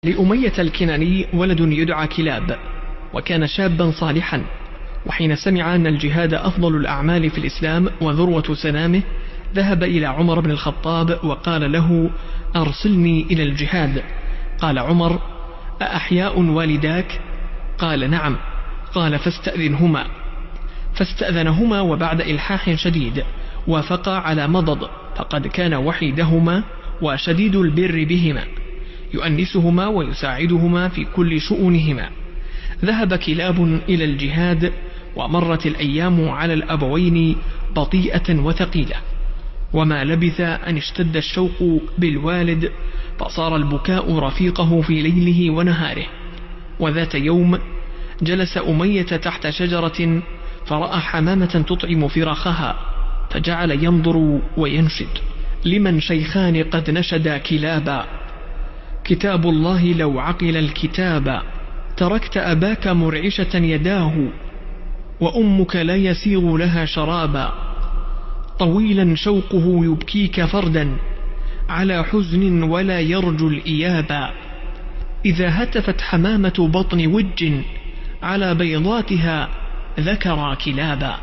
لأمية الكناني ولد يدعى كلاب، وكان شابا صالحا، وحين سمع أن الجهاد أفضل الأعمال في الإسلام وذروة سنامه ذهب إلى عمر بن الخطاب وقال له: أرسلني إلى الجهاد. قال عمر: أأحياء والداك؟ قال: نعم. قال: فاستأذنهما. فاستأذنهما، وبعد إلحاح شديد وافقا على مضض، فقد كان وحيدهما وشديد البر بهما، يؤنسهما ويساعدهما في كل شؤونهما. ذهب كلاب إلى الجهاد، ومرت الأيام على الأبوين بطيئة وثقيلة، وما لبث أن اشتد الشوق بالوالد، فصار البكاء رفيقه في ليله ونهاره. وذات يوم جلس أمية تحت شجرة، فرأى حمامة تطعم فراخها، فجعل ينظر وينشد: لمن شيخان قد نشدا كلابا، كتاب الله لو عقل الكتاب، تركت أباك مرعشة يداه، وأمك لا يسيغ لها شرابا، طويلا شوقه يبكيك فردا، على حزن ولا يرجو الإيابا، إذا هتفت حمامة بطن وج، على بيضاتها ذكرا كلابا.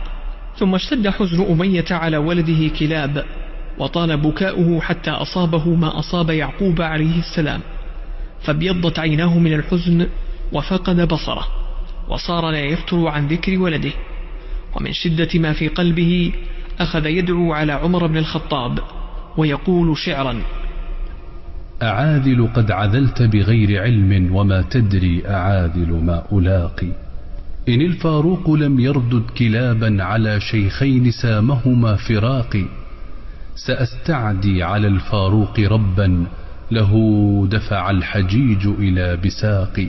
ثم اشتد حزن أمية على ولده كلاب، وطال بكاؤه حتى أصابه ما أصاب يعقوب عليه السلام، فابيضت عيناه من الحزن وفقد بصره، وصار لا يفتر عن ذكر ولده. ومن شدة ما في قلبه أخذ يدعو على عمر بن الخطاب ويقول شعرا: أعاذل قد عذلت بغير علم، وما تدري أعاذل ما ألاقي، إن الفاروق لم يردد كلابا، على شيخين سامهما فراقي، سأستعدي على الفاروق ربا، له دفع الحجيج إلى بساقي،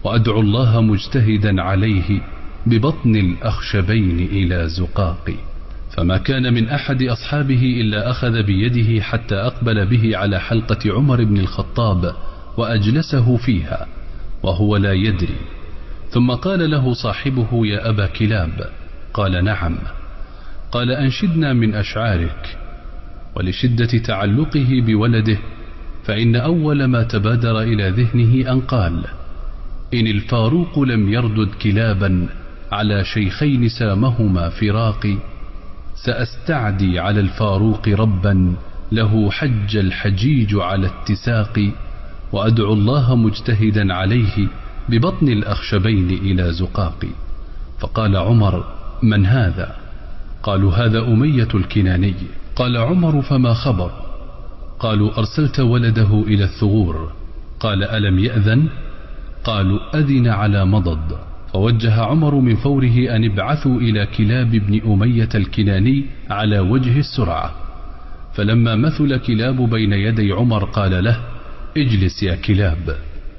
وأدعو الله مجتهدا عليه، ببطن الأخشبين إلى زقاقي. فما كان من أحد أصحابه إلا أخذ بيده حتى أقبل به على حلقة عمر بن الخطاب، وأجلسه فيها وهو لا يدري. ثم قال له صاحبه: يا أبا كلاب. قال: نعم. قال: أنشدنا من أشعارك. ولشدة تعلقه بولده، فإن أول ما تبادر إلى ذهنه أن قال: إن الفاروق لم يردد كلابا، على شيخين سامهما فراقي، سأستعدي على الفاروق ربا، له حج الحجيج على اتساق، وأدعو الله مجتهدا عليه، ببطن الأخشبين إلى زقاق. فقال عمر: من هذا؟ قالوا: هذا أمية الكناني. قال عمر: فما خبر؟ قالوا: أرسلت ولده إلى الثغور. قال: ألم يأذن؟ قالوا: أذن على مضض. فوجه عمر من فوره أن ابعثوا إلى كلاب بن أمية الكناني على وجه السرعة. فلما مثل كلاب بين يدي عمر قال له: اجلس يا كلاب.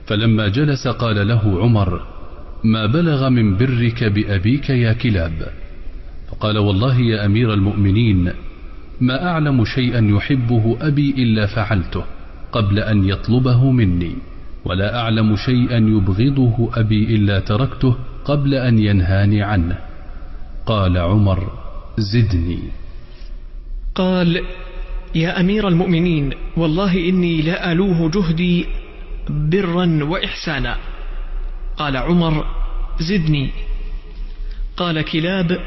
فلما جلس قال له عمر: ما بلغ من برك بأبيك يا كلاب؟ فقال: والله يا أمير المؤمنين، ما أعلم شيئا يحبه أبي إلا فعلته قبل أن يطلبه مني، ولا أعلم شيئا يبغضه أبي إلا تركته قبل أن ينهاني عنه. قال عمر: زدني. قال: يا أمير المؤمنين، والله إني لا ألوه جهدي برا وإحسانا. قال عمر: زدني. قال كلاب: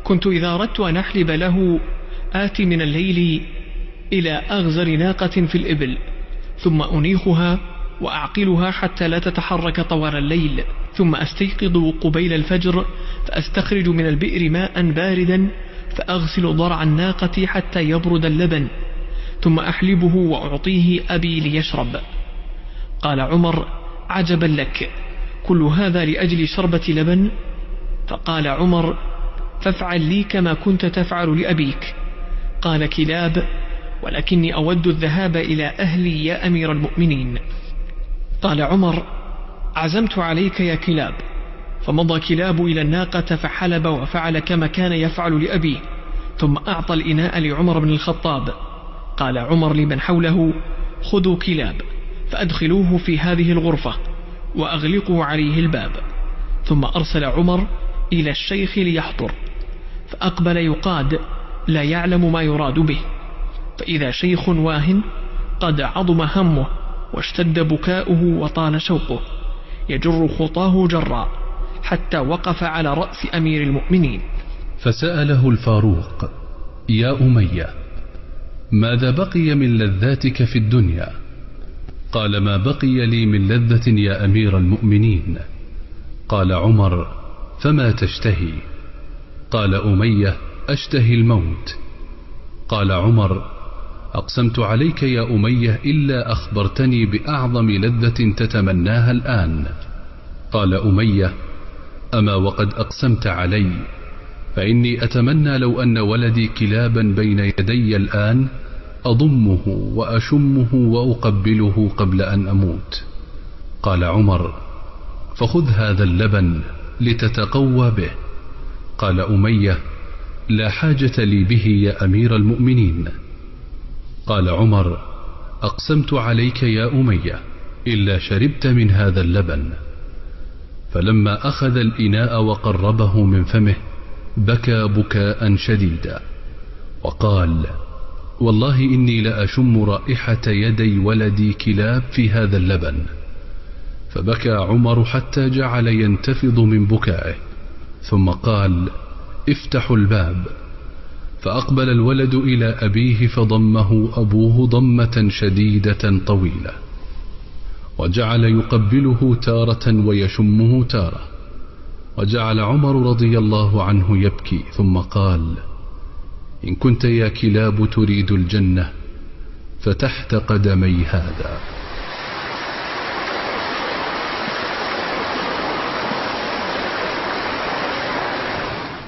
كنت إذا أردت أن أحلب له آتي من الليل إلى أغزر ناقة في الإبل، ثم أنيخها وأعقلها حتى لا تتحرك طوال الليل، ثم أستيقظ قبيل الفجر، فأستخرج من البئر ماء باردا، فأغسل ضرع الناقة حتى يبرد اللبن، ثم أحلبه وأعطيه أبي ليشرب. قال عمر: عجبا لك، كل هذا لأجل شربة لبن؟ فقال عمر: فافعل لي كما كنت تفعل لأبيك. قال كلاب: ولكني أود الذهاب إلى أهلي يا أمير المؤمنين. قال عمر: عزمت عليك يا كلاب. فمضى كلاب إلى الناقة فحلب وفعل كما كان يفعل لأبيه، ثم أعطى الإناء لعمر بن الخطاب. قال عمر لمن حوله: خذوا كلاب فأدخلوه في هذه الغرفة وأغلقوا عليه الباب. ثم أرسل عمر إلى الشيخ ليحضر، فأقبل يقاد لا يعلم ما يراد به، فإذا شيخ واهن قد عظم همه واشتد بكاؤه وطال شوقه، يجر خطاه جرا حتى وقف على رأس أمير المؤمنين. فسأله الفاروق: يا أمية، ماذا بقي من لذاتك في الدنيا؟ قال: ما بقي لي من لذة يا أمير المؤمنين. قال عمر: فما تشتهي؟ قال أمية: أشتهي الموت. قال عمر: أقسمت عليك يا أمية إلا أخبرتني بأعظم لذة تتمناها الآن. قال أمية: أما وقد أقسمت علي، فإني أتمنى لو أن ولدي كلابا بين يدي الآن أضمه وأشمه وأقبله قبل أن أموت. قال عمر: فخذ هذا اللبن لتتقوى به. قال أمية: لا حاجة لي به يا أمير المؤمنين. قال عمر: أقسمت عليك يا أمية إلا شربت من هذا اللبن. فلما أخذ الإناء وقربه من فمه بكى بكاء شديدا وقال: والله إني لأشم رائحة يدي ولدي كلاب في هذا اللبن. فبكى عمر حتى جعل ينتفض من بكائه، ثم قال: افتحوا الباب. فأقبل الولد إلى أبيه فضمه أبوه ضمة شديدة طويلة، وجعل يقبله تارة ويشمه تارة، وجعل عمر رضي الله عنه يبكي، ثم قال: إن كنت يا كلاب تريد الجنة فتحت قدمي هذا.